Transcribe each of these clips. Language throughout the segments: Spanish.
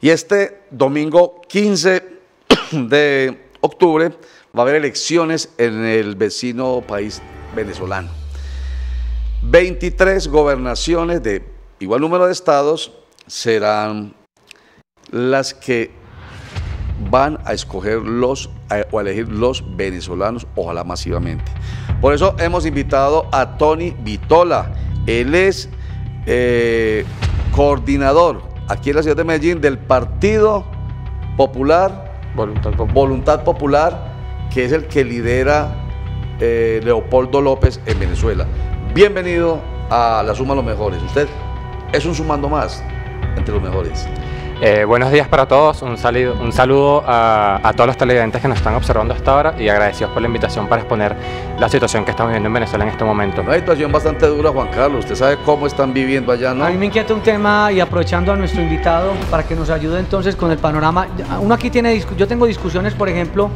Y este domingo 15 de octubre va a haber elecciones en el vecino país venezolano. 23 gobernaciones de igual número de estados serán las que van a escoger o a elegir los venezolanos, ojalá masivamente. Por eso hemos invitado a Tony Vitola. Él es coordinador aquí en la ciudad de Medellín del Partido Popular, Voluntad Popular, que es el que lidera Leopoldo López en Venezuela. Bienvenido a la Suma de los Mejores. Usted es un sumando más entre los mejores. Buenos días para todos, un saludo a todos los televidentes que nos están observando hasta ahora y agradecidos por la invitación para exponer la situación que estamos viviendo en Venezuela en este momento. Una situación bastante dura, Juan Carlos. Usted sabe cómo están viviendo allá, ¿no? A mí me inquieta un tema, y aprovechando a nuestro invitado para que nos ayude entonces con el panorama. Uno aquí yo tengo discusiones, por ejemplo,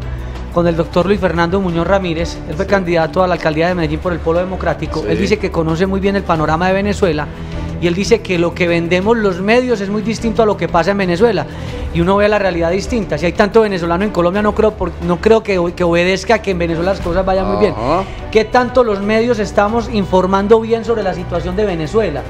con el doctor Luis Fernando Muñoz Ramírez. Él fue candidato a la alcaldía de Medellín por el Polo Democrático. Él dice que conoce muy bien el panorama de Venezuela. Y él dice que lo que vendemos los medios es muy distinto a lo que pasa en Venezuela. Y uno ve la realidad distinta. Si hay tanto venezolano en Colombia, no creo que obedezca a que en Venezuela las cosas vayan muy bien. ¿Qué tanto los medios estamos informando bien sobre la situación de Venezuela?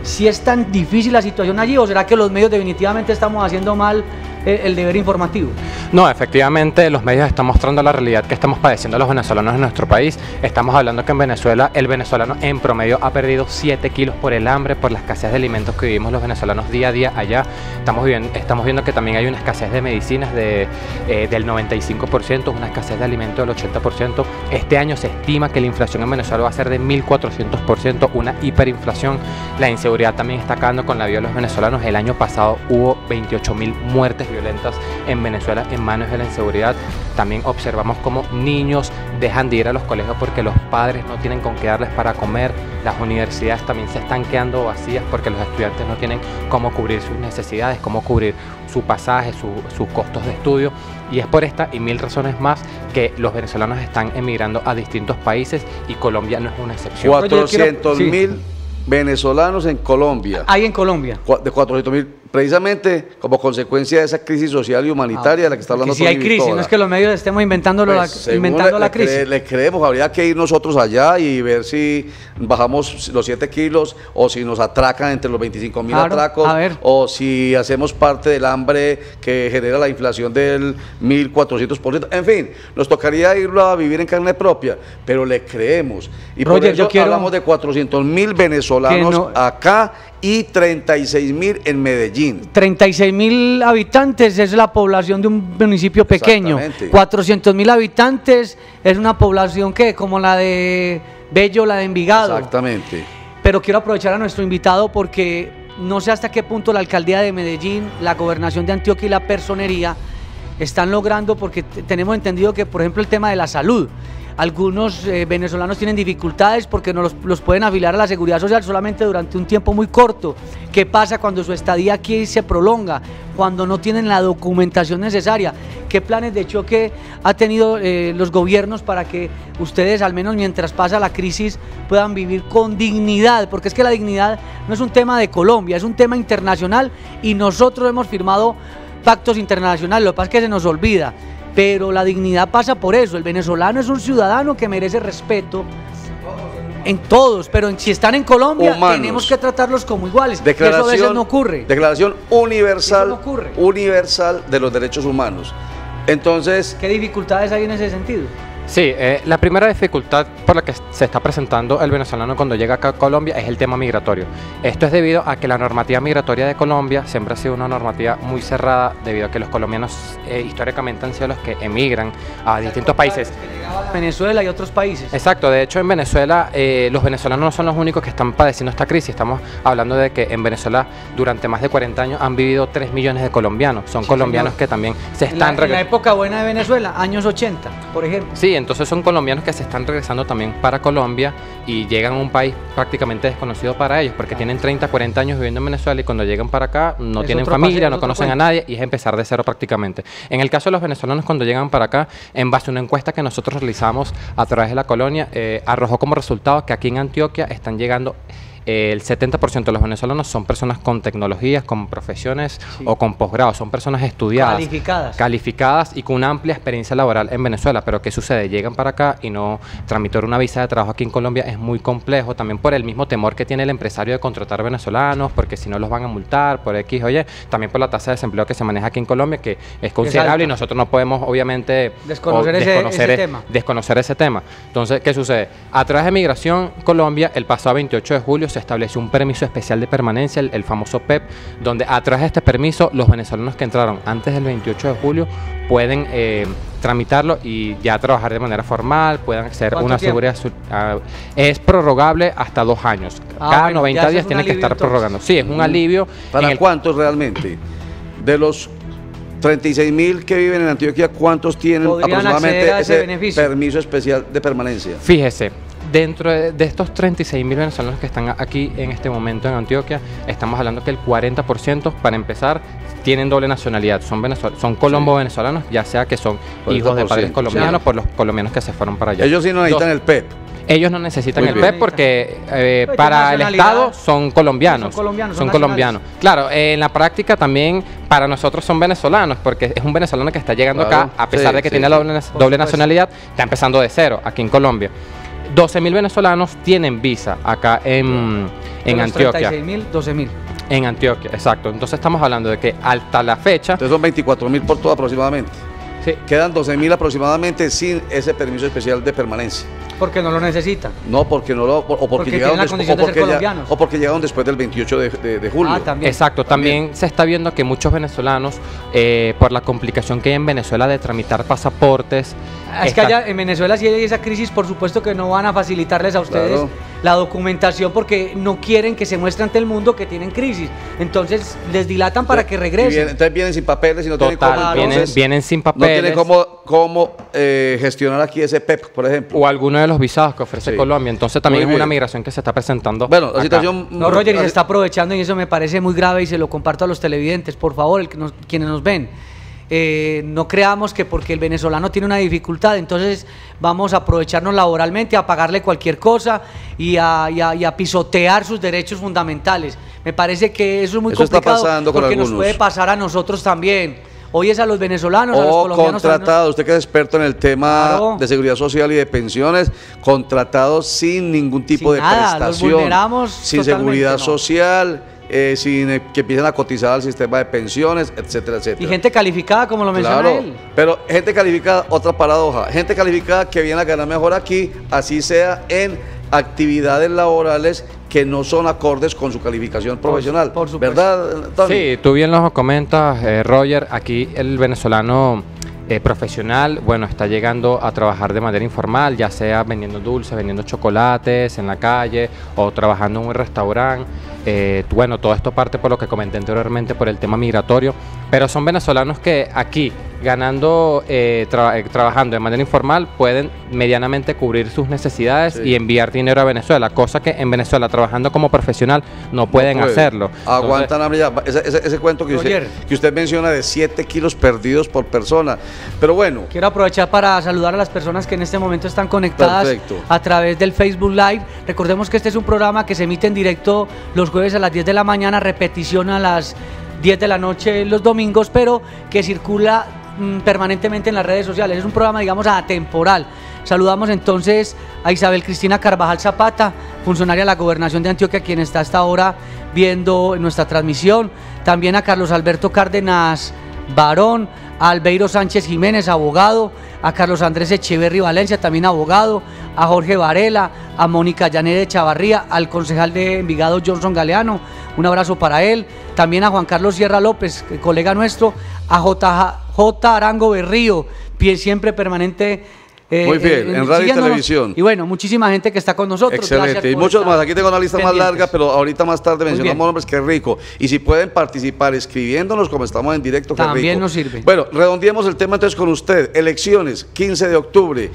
¿Si es tan difícil la situación allí o será que los medios definitivamente estamos haciendo mal el deber informativo? No, efectivamente los medios están mostrando la realidad que estamos padeciendo los venezolanos en nuestro país. Estamos hablando que en Venezuela el venezolano en promedio ha perdido 7 kilos por el hambre, por la escasez de alimentos que vivimos los venezolanos día a día allá. Estamos viendo que también hay una escasez de medicinas del 95%, una escasez de alimentos del 80%. Este año se estima que la inflación en Venezuela va a ser de 1400%, una hiperinflación. La inseguridad también está acabando con la vida de los venezolanos. El año pasado hubo 28.000 muertes violentas en Venezuela en manos de la inseguridad. También observamos cómo niños dejan de ir a los colegios porque los padres no tienen con qué darles para comer. Las universidades también se están quedando vacías porque los estudiantes no tienen cómo cubrir sus necesidades, cómo cubrir su pasaje, sus costos de estudio. Y es por esta y mil razones más que los venezolanos están emigrando a distintos países y Colombia no es una excepción. 400.000 venezolanos en Colombia. Hay en Colombia. De 400.000, precisamente como consecuencia de esa crisis social y humanitaria de la que está hablando. Si hay crisis, no es que los medios estemos inventando la crisis. Le creemos, habría que ir nosotros allá y ver si bajamos los 7 kilos o si nos atracan entre los 25.000 atracos o si hacemos parte del hambre que genera la inflación del 1400%. En fin, nos tocaría irlo a vivir en carne propia, pero le creemos. Y Roger, por eso hablamos de 400.000 venezolanos acá y 36.000 en Medellín. 36.000 habitantes es la población de un municipio pequeño. 400.000 habitantes es una población que como la de Bello, la de Envigado. Exactamente. Pero quiero aprovechar a nuestro invitado porque no sé hasta qué punto la alcaldía de Medellín, la gobernación de Antioquia y la personería están logrando, porque tenemos entendido que, por ejemplo, el tema de la salud, algunos venezolanos tienen dificultades porque no los pueden afiliar a la seguridad social solamente durante un tiempo muy corto. ¿Qué pasa cuando su estadía aquí se prolonga? Cuando no tienen la documentación necesaria. ¿Qué planes de choque ha tenido los gobiernos para que ustedes, al menos mientras pasa la crisis, puedan vivir con dignidad? Porque es que la dignidad no es un tema de Colombia, es un tema internacional y nosotros hemos firmado pactos internacionales, lo que pasa es que se nos olvida. Pero la dignidad pasa por eso. El venezolano es un ciudadano que merece respeto en todos, pero si están en Colombia tenemos que tratarlos como iguales. Eso a veces no ocurre. Declaración universal de los derechos humanos. Entonces, ¿qué dificultades hay en ese sentido? Sí, la primera dificultad por la que se está presentando el venezolano cuando llega acá a Colombia es el tema migratorio. Esto es debido a que la normativa migratoria de Colombia siempre ha sido una normativa muy cerrada, debido a que los colombianos históricamente han sido los que emigran a distintos países. Venezuela y otros países. Exacto, de hecho en Venezuela los venezolanos no son los únicos que están padeciendo esta crisis. Estamos hablando de que en Venezuela durante más de 40 años han vivido 3 millones de colombianos. Son colombianos que también se están regresando. En la época buena de Venezuela, años 80, por ejemplo. Sí, entonces son colombianos que se están regresando también para Colombia y llegan a un país prácticamente desconocido para ellos porque tienen 30, 40 años viviendo en Venezuela y cuando llegan para acá no tienen familia, no conocen a nadie y es empezar de cero prácticamente. En el caso de los venezolanos cuando llegan para acá, en base a una encuesta que nosotros realizamos a través de la colonia, arrojó como resultado que aquí en Antioquia están llegando el 70% de los venezolanos son personas con tecnologías, con profesiones o con posgrado, son personas estudiadas, calificadas y con una amplia experiencia laboral en Venezuela. Pero ¿qué sucede? Llegan para acá y no tramitar una visa de trabajo aquí en Colombia es muy complejo, también por el mismo temor que tiene el empresario de contratar venezolanos, porque si no los van a multar por X o Y, también por la tasa de desempleo que se maneja aquí en Colombia, que es considerable y nosotros no podemos obviamente desconocer ese tema. Entonces, ¿qué sucede? A través de Migración Colombia, el pasado 28 de julio se estableció un permiso especial de permanencia, el famoso PEP, donde a través de este permiso los venezolanos que entraron antes del 28 de julio pueden tramitarlo y ya trabajar de manera formal, puedan hacer una seguridad. Es prorrogable hasta 2 años. Cada 90 días tiene que estar prorrogando. Sí, es un alivio. ¿Para cuántos realmente? De los 36.000 que viven en Antioquia, ¿cuántos tienen aproximadamente ese permiso especial de permanencia? Fíjese, dentro de estos 36.000 venezolanos que están aquí en este momento en Antioquia, estamos hablando que el 40%, para empezar, tienen doble nacionalidad, son colombo-venezolanos, ya sea que son hijos de padres colombianos, por los colombianos que se fueron para allá. Ellos sí no necesitan el PEP. Ellos no necesitan el PEP porque para el Estado son colombianos. Son colombianos. Claro, en la práctica también para nosotros son venezolanos, porque es un venezolano que está llegando acá, a pesar de que tiene la doble nacionalidad, está empezando de cero aquí en Colombia. 12.000 venezolanos tienen visa acá en Antioquia. 36.000, 12.000. En Antioquia, exacto. Entonces estamos hablando de que hasta la fecha... Entonces son 24.000 por todo aproximadamente. Sí. Quedan 12.000 aproximadamente sin ese permiso especial de permanencia. Porque no lo necesitan. No, porque no lo... O porque llegaron después del 28 de julio. También. Exacto. También se está viendo que muchos venezolanos, por la complicación que hay en Venezuela de tramitar pasaportes... Es que allá en Venezuela, si hay esa crisis, por supuesto que no van a facilitarles a ustedes la documentación porque no quieren que se muestre ante el mundo que tienen crisis. Entonces les dilatan para que regresen. Entonces vienen sin papeles y no tienen cómo. Vienen sin papeles. No tienen cómo gestionar aquí ese PEP, por ejemplo. O alguno de los visados que ofrece Colombia. Entonces también es una migración que se está presentando. Bueno, la situación... No, Roger, y se está aprovechando y eso me parece muy grave y se lo comparto a los televidentes. Por favor, quienes nos ven. No creamos que porque el venezolano tiene una dificultad, entonces vamos a aprovecharnos laboralmente, a pagarle cualquier cosa y a pisotear sus derechos fundamentales. Me parece que eso es muy complicado porque nos puede pasar a nosotros también. Hoy es a los venezolanos, a los colombianos. Contratados, usted que es experto en el tema de seguridad social y de pensiones, contratados sin ningún tipo de prestación, sin seguridad social. Sin que empiecen a cotizar al sistema de pensiones, etcétera, etcétera. Y gente calificada, como lo menciona él. Pero gente calificada, otra paradoja, gente calificada que viene a ganar mejor aquí, así sea en actividades laborales que no son acordes con su calificación profesional. Por supuesto. ¿Verdad, Tony? Sí, tú bien lo comentas, Roger, aquí el venezolano... profesional, bueno, está llegando a trabajar de manera informal, ya sea vendiendo dulces, vendiendo chocolates en la calle o trabajando en un restaurante. Bueno, todo esto parte por lo que comenté anteriormente, por el tema migratorio, pero son venezolanos que aquí, ganando, trabajando de manera informal, pueden medianamente cubrir sus necesidades y enviar dinero a Venezuela, cosa que en Venezuela, trabajando como profesional, no pueden hacerlo. Aguantan hambre ya. Ese cuento que usted menciona de 7 kilos perdidos por persona. Pero bueno. Quiero aprovechar para saludar a las personas que en este momento están conectadas a través del Facebook Live. Recordemos que este es un programa que se emite en directo los jueves a las 10 de la mañana, repetición a las 10 de la noche los domingos, pero que circula permanentemente en las redes sociales. Es un programa, digamos, atemporal. Saludamos entonces a Isabel Cristina Carvajal Zapata, funcionaria de la Gobernación de Antioquia, quien está hasta ahora viendo nuestra transmisión. También a Carlos Alberto Cárdenas Barón, a Albeiro Sánchez Jiménez, abogado, a Carlos Andrés Echeverri Valencia, también abogado, a Jorge Varela, a Mónica Llané de Chavarría, al concejal de Envigado Johnson Galeano, un abrazo para él, también a Juan Carlos Sierra López, colega nuestro, a J. Arango Berrío, siempre permanente. Muy bien, en radio y televisión. Y bueno, muchísima gente que está con nosotros. Excelente, y muchos más. Aquí tengo una lista más larga, pero ahorita más tarde mencionamos nombres. Qué rico. Y si pueden participar escribiéndonos como estamos en directo, qué rico. También nos sirve. Bueno, redondeemos el tema entonces con usted. Elecciones, 15 de octubre,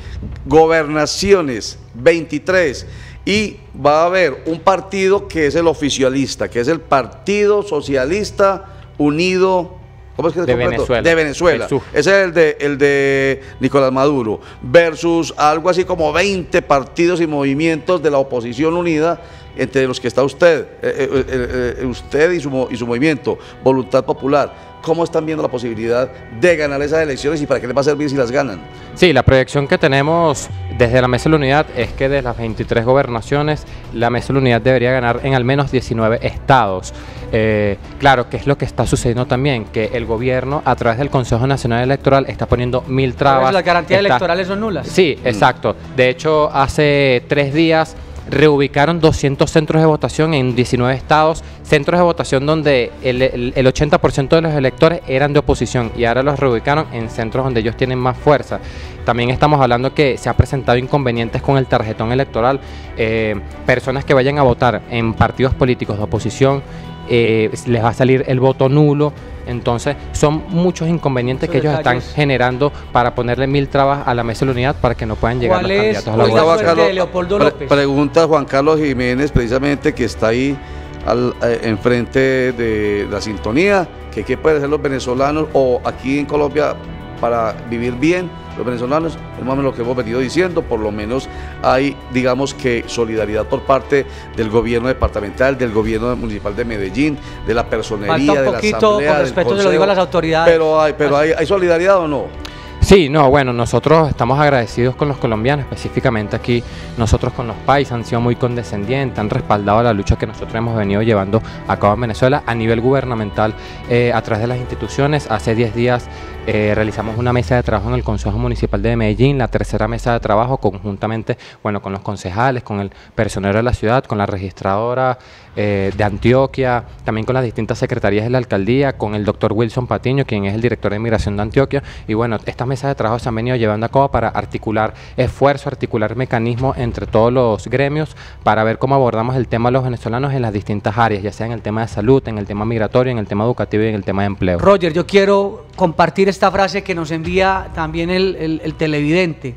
gobernaciones, 23. Y va a haber un partido que es el oficialista, que es el Partido Socialista Unido. ¿Cómo es que se de Venezuela. De Venezuela. Ese es el de Nicolás Maduro. Versus algo así como 20 partidos y movimientos de la oposición unida entre los que está usted, usted y su movimiento, Voluntad Popular, ¿cómo están viendo la posibilidad de ganar esas elecciones y para qué les va a servir si las ganan? Sí, la proyección que tenemos desde la Mesa de la Unidad es que de las 23 gobernaciones, la Mesa de la Unidad debería ganar en al menos 19 estados. Claro, ¿qué es lo que está sucediendo también? Que el gobierno, a través del Consejo Nacional Electoral, está poniendo 1000 trabas. Las garantías electorales son nulas. Sí, exacto. De hecho, hace 3 días reubicaron 200 centros de votación en 19 estados, centros de votación donde el 80% de los electores eran de oposición y ahora los reubicaron en centros donde ellos tienen más fuerza. También estamos hablando que se ha presentado inconvenientes con el tarjetón electoral, personas que vayan a votar en partidos políticos de oposición, les va a salir el voto nulo. Entonces son muchos inconvenientes que ellos están generando para ponerle 1000 trabas a la Mesa de la Unidad para que no puedan llegar los candidatos a la gobernación. Leopoldo López. Pregunta Juan Carlos Jiménez, precisamente, que está ahí enfrente de la sintonía, que qué pueden hacer los venezolanos o aquí en Colombia para vivir bien los venezolanos. Es más o menos lo que hemos venido diciendo. Por lo menos hay, digamos, que solidaridad por parte del gobierno departamental, del gobierno municipal de Medellín, de la personería, de la asamblea, con respeto, se lo digo a las autoridades. Pero hay solidaridad o no. Sí, no, bueno, nosotros estamos agradecidos con los colombianos, específicamente aquí nosotros con los países, han sido muy condescendientes, han respaldado la lucha que nosotros hemos venido llevando a cabo en Venezuela a nivel gubernamental, a través de las instituciones. Hace 10 días realizamos una mesa de trabajo en el Consejo Municipal de Medellín, la tercera mesa de trabajo conjuntamente, bueno, con los concejales, con el personero de la ciudad, con la registradora de Antioquia, también con las distintas secretarías de la alcaldía, con el doctor Wilson Patiño, quien es el director de Migración de Antioquia. Y bueno, estas mesas de trabajo se han venido llevando a cabo para articular esfuerzos, articular mecanismos entre todos los gremios para ver cómo abordamos el tema de los venezolanos en las distintas áreas, ya sea en el tema de salud, en el tema migratorio, en el tema educativo y en el tema de empleo. Roger, yo quiero compartir esta frase que nos envía también el televidente,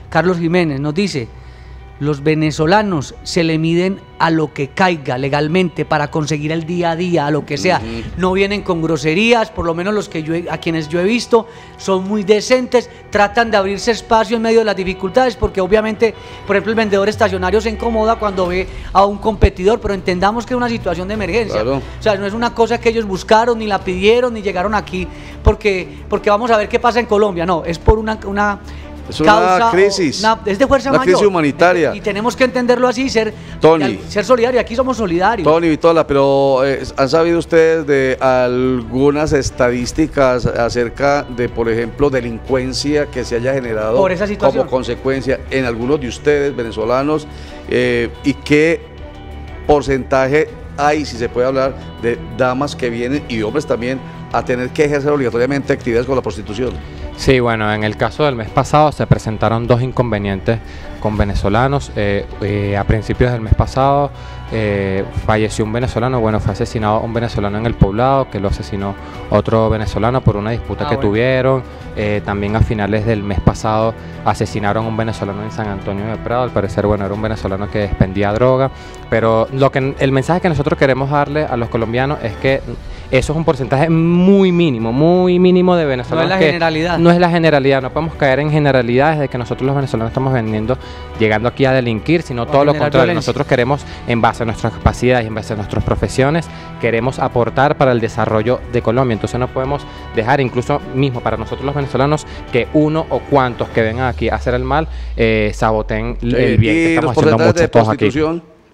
Carlos Jiménez. Nos dice: los venezolanos se le miden a lo que caiga legalmente para conseguir el día a día, a lo que sea. No vienen con groserías, por lo menos los que a quienes yo he visto son muy decentes, tratan de abrirse espacio en medio de las dificultades, porque obviamente, por ejemplo, el vendedor estacionario se incomoda cuando ve a un competidor, pero entendamos que es una situación de emergencia. Claro. O sea, no es una cosa que ellos buscaron, ni la pidieron, ni llegaron aquí porque vamos a ver qué pasa en Colombia. No, es por una es una crisis, es de fuerza mayor, crisis humanitaria. Y tenemos que entenderlo así, ser solidarios. Aquí somos solidarios. Tony Vitola, pero ¿han sabido ustedes de algunas estadísticas acerca de, por ejemplo, delincuencia que se haya generado por esa situación, como consecuencia en algunos de ustedes, venezolanos, y qué porcentaje hay, si se puede hablar, de damas que vienen y hombres también a tener que ejercer obligatoriamente actividades con la prostitución? Sí, bueno, en el caso del mes pasado se presentaron 2 inconvenientes con venezolanos. A principios del mes pasado falleció un venezolano, bueno, fue asesinado un venezolano en El Poblado, que lo asesinó otro venezolano por una disputa que tuvieron. También a finales del mes pasado asesinaron a un venezolano en San Antonio de Prado. Al parecer, bueno, era un venezolano que expendía droga. Pero el mensaje que nosotros queremos darle a los colombianos es que eso es un porcentaje muy mínimo de venezolanos. No es la generalidad. No es la generalidad, no podemos caer en generalidades de que nosotros los venezolanos estamos llegando aquí a delinquir, sino todo lo contrario. Violencia. Nosotros queremos, en base a nuestras capacidades y en base a nuestras profesiones, queremos aportar para el desarrollo de Colombia. Entonces no podemos dejar, incluso mismo para nosotros los venezolanos, que uno o cuantos que vengan aquí a hacer el mal saboteen el bien que estamos haciendo muchos todos aquí.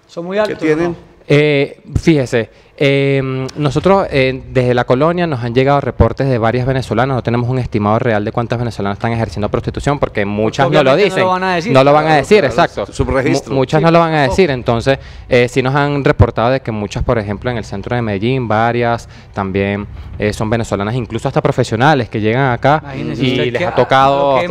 Son muy altos. ¿Qué tienen? Fíjese, nosotros desde la colonia nos han llegado reportes de varias venezolanas. No tenemos un estimado real de cuántas venezolanas están ejerciendo prostitución, porque muchas no lo dicen, no lo van a decir, exacto. Muchas no lo van a decir. Entonces sí nos han reportado de que muchas, por ejemplo, en el centro de Medellín, varias también son venezolanas, incluso hasta profesionales que llegan acá y les ha tocado,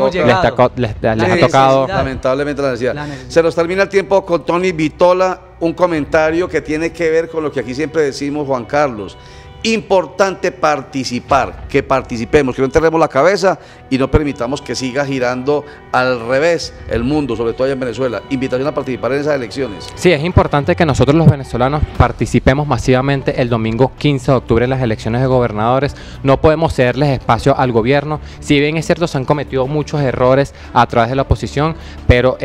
lamentablemente la necesidad. Se nos termina el tiempo con Tony Vitola. Un comentario que tiene que ver con lo que aquí siempre decimos, Juan Carlos. Importante participar, que participemos, que no enterremos la cabeza y no permitamos que siga girando al revés el mundo, sobre todo allá en Venezuela. Invitación a participar en esas elecciones. Sí, es importante que nosotros los venezolanos participemos masivamente el domingo 15 de octubre en las elecciones de gobernadores. No podemos cederles espacio al gobierno. Si bien es cierto, se han cometido muchos errores a través de la oposición, pero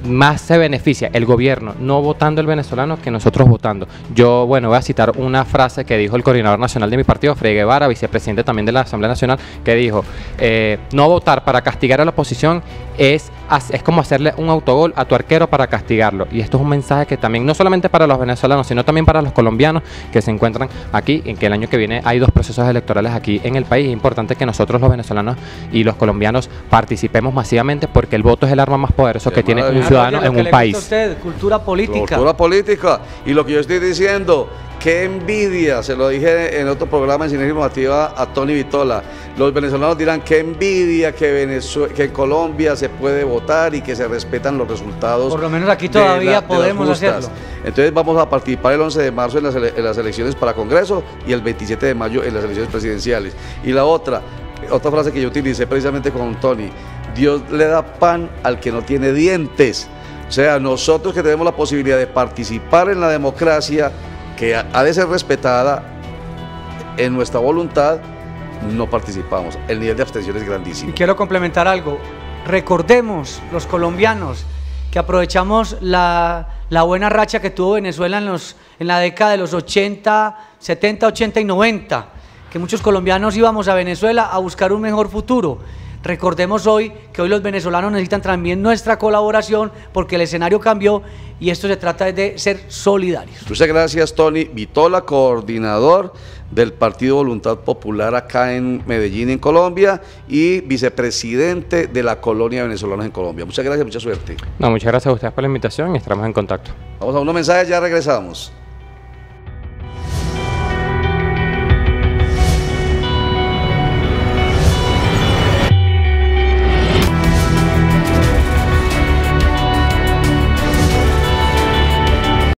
más se beneficia el gobierno no votando el venezolano que nosotros votando. Yo, bueno, voy a citar una frase que dijo el coordinador nacional de mi partido, Freddy Guevara, vicepresidente también de la Asamblea Nacional, que dijo, no votar para castigar a la oposición es como hacerle un autogol a tu arquero para castigarlo. Y esto es un mensaje que también, no solamente para los venezolanos, sino también para los colombianos que se encuentran aquí, en que el año que viene hay 2 procesos electorales aquí en el país. Es importante que nosotros los venezolanos y los colombianos participemos masivamente, porque el voto es el arma más poderosa que tiene un ciudadano en un país. Usted, cultura política. Cultura política. Y lo que yo estoy diciendo, qué envidia, se lo dije en otro programa en Sinergia Informativa a Tony Vitola. Los venezolanos dirán, qué envidia que en Colombia se puede votar y que se respetan los resultados. Por lo menos aquí todavía podemos hacerlo. Entonces vamos a participar el 11 de marzo en las elecciones para Congreso y el 27 de mayo en las elecciones presidenciales. Y la otra frase que yo utilicé precisamente con Tony, Dios le da pan al que no tiene dientes. O sea, nosotros que tenemos la posibilidad de participar en la democracia, que ha de ser respetada en nuestra voluntad, no participamos. El nivel de abstención es grandísimo. Y quiero complementar algo. Recordemos, los colombianos, que aprovechamos la buena racha que tuvo Venezuela en la década de los 80, 70, 80 y 90, que muchos colombianos íbamos a Venezuela a buscar un mejor futuro. Recordemos hoy que hoy los venezolanos necesitan también nuestra colaboración, porque el escenario cambió y esto se trata de ser solidarios. Muchas gracias, Tony Vitola, coordinador del Partido Voluntad Popular acá en Medellín, en Colombia, y vicepresidente de la colonia de venezolanos en Colombia. Muchas gracias, mucha suerte. No, muchas gracias a ustedes por la invitación y estaremos en contacto. Vamos a unos mensajes, ya regresamos.